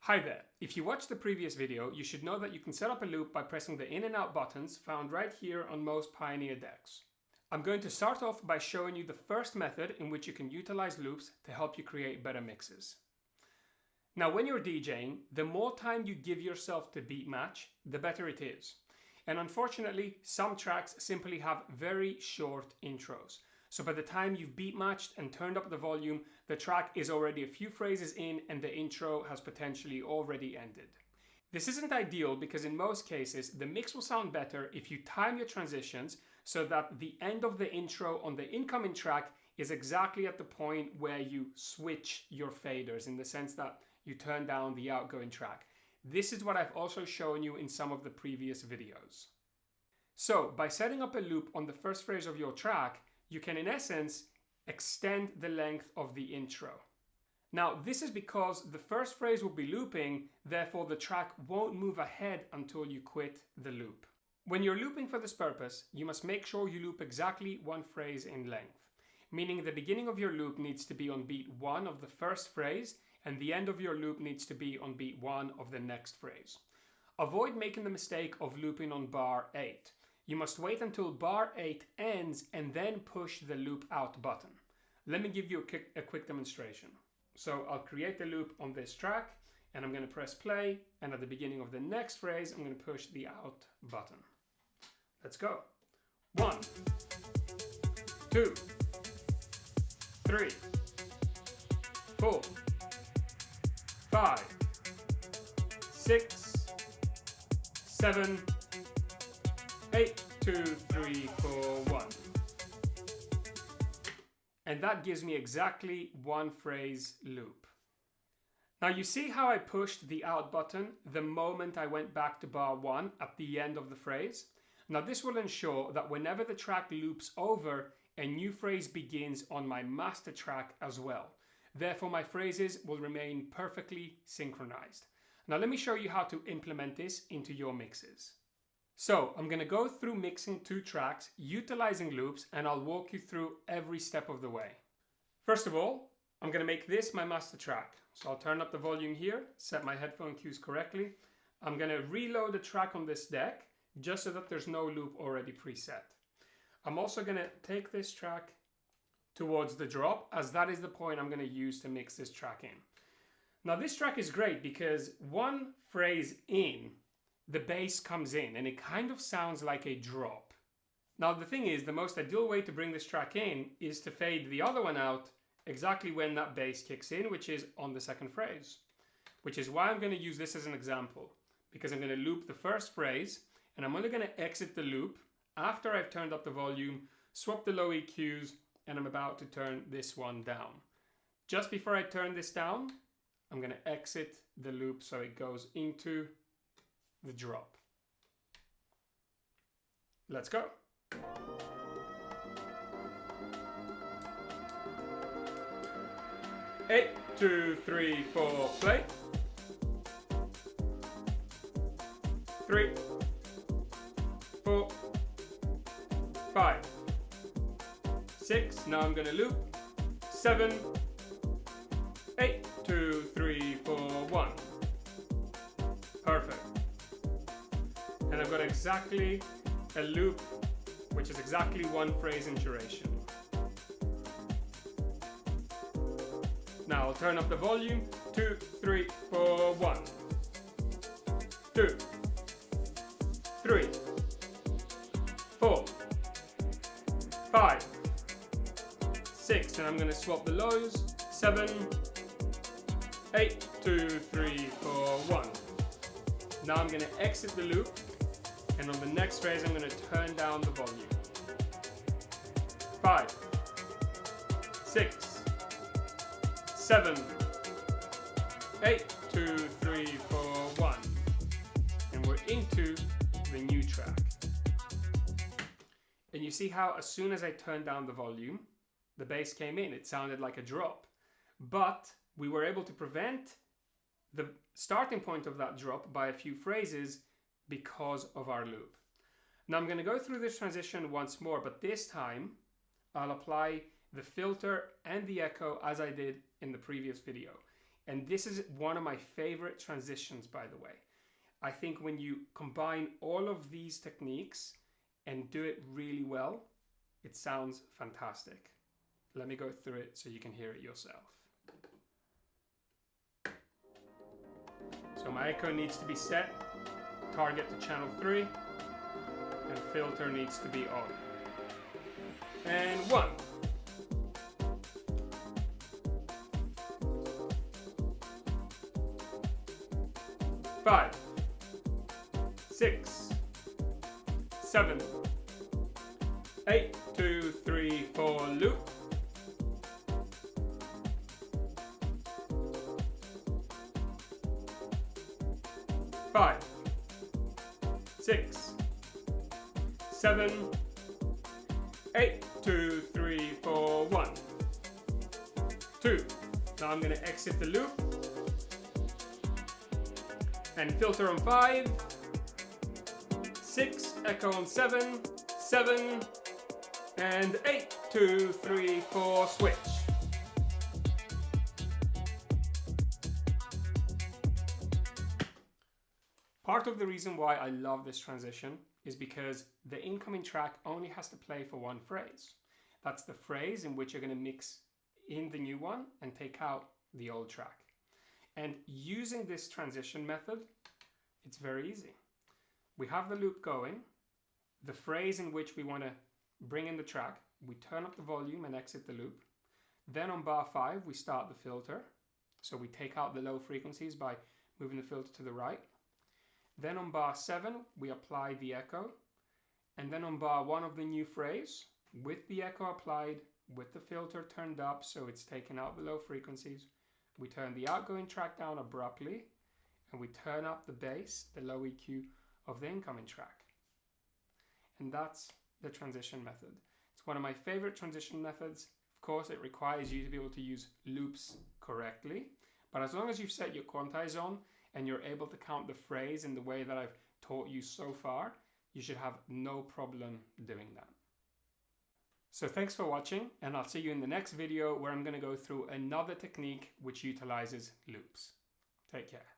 Hi there. If you watched the previous video, you should know that you can set up a loop by pressing the in and out buttons found right here on most Pioneer decks. I'm going to start off by showing you the first method in which you can utilize loops to help you create better mixes. Now, when you're DJing, the more time you give yourself to beat match, the better it is. And unfortunately, some tracks simply have very short intros. So by the time you've beat matched and turned up the volume, the track is already a few phrases in and the intro has potentially already ended. This isn't ideal because in most cases, the mix will sound better if you time your transitions so that the end of the intro on the incoming track is exactly at the point where you switch your faders, in the sense that you turn down the outgoing track. This is what I've also shown you in some of the previous videos. So by setting up a loop on the first phrase of your track, you can in essence extend the length of the intro. Now this is because the first phrase will be looping, therefore the track won't move ahead until you quit the loop. When you're looping for this purpose, you must make sure you loop exactly one phrase in length, meaning the beginning of your loop needs to be on beat 1 of the first phrase and the end of your loop needs to be on beat 1 of the next phrase. Avoid making the mistake of looping on bar 8. You must wait until bar 8 ends and then push the loop out button. Let me give you a quick demonstration. So I'll create the loop on this track and I'm going to press play, and at the beginning of the next phrase I'm going to push the out button. Let's go. 1, 2, 3, 4, 5, 6, 7, 8, 2, 3, 4, 1. And that gives me exactly one phrase loop. Now you see how I pushed the out button the moment I went back to bar 1 at the end of the phrase? Now this will ensure that whenever the track loops over, a new phrase begins on my master track as well. Therefore my phrases will remain perfectly synchronized. Now let me show you how to implement this into your mixes. So I'm going to go through mixing two tracks utilizing loops, and I'll walk you through every step of the way. First of all, I'm going to make this my master track. So I'll turn up the volume here, set my headphone cues correctly. I'm going to reload the track on this deck just so that there's no loop already preset. I'm also going to take this track towards the drop, as that is the point I'm going to use to mix this track in. Now this track is great because one phrase in, the bass comes in and it kind of sounds like a drop. Now the thing is, the most ideal way to bring this track in is to fade the other one out exactly when that bass kicks in, which is on the second phrase. Which is why I'm going to use this as an example, because I'm going to loop the first phrase and I'm only going to exit the loop after I've turned up the volume, swap the low EQs, and I'm about to turn this one down. Just before I turn this down, I'm going to exit the loop so it goes into the drop. Let's go. Eight, 2, 3, 4, play. 3, 4, 5, 6. Now I'm going to loop. 7, 8, 2, 3, 4, 1. Perfect. And I've got exactly a loop, which is exactly one phrase in duration. Now I'll turn up the volume. 2, 3, 4, 1. 2, 3, 4, 5, 6. And I'm going to swap the lows. 7, 8, 2, 3, 4, 1. Now I'm going to exit the loop, and on the next phrase I'm going to turn down the volume. 5, 6, 7, 8, 2, 3, 4, 1. And we're into the new track. And you see how as soon as I turned down the volume, the bass came in. It sounded like a drop. But we were able to prevent the starting point of that drop by a few phrases because of our loop. Now I'm going to go through this transition once more, but this time I'll apply the filter and the echo as I did in the previous video. And this is one of my favorite transitions, by the way. I think when you combine all of these techniques and do it really well, it sounds fantastic. Let me go through it so you can hear it yourself. So my echo needs to be set, target to channel 3, and filter needs to be on. And 1. Five, 6, 7, 8, 2, 3, 4, loop. 5, 6, 7, 8, 2, 3, 4, 1, 2. Now I'm going to exit the loop and filter on 5, 6, echo on 7, 7, and 8, 2, 3, 4, switch. Part of the reason why I love this transition is because the incoming track only has to play for one phrase. That's the phrase in which you're going to mix in the new one and take out the old track. And using this transition method, it's very easy. We have the loop going, the phrase in which we want to bring in the track, we turn up the volume and exit the loop. Then on bar 5, we start the filter. So we take out the low frequencies by moving the filter to the right. Then on bar 7, we apply the echo. And then on bar 1 of the new phrase, with the echo applied, with the filter turned up so it's taken out the low frequencies, we turn the outgoing track down abruptly and we turn up the bass, the low EQ of the incoming track. And that's the transition method. It's one of my favorite transition methods. Of course, it requires you to be able to use loops correctly, but as long as you've set your quantize on and you're able to count the phrase in the way that I've taught you so far, you should have no problem doing that. So thanks for watching, and I'll see you in the next video where I'm going to go through another technique which utilizes loops. Take care.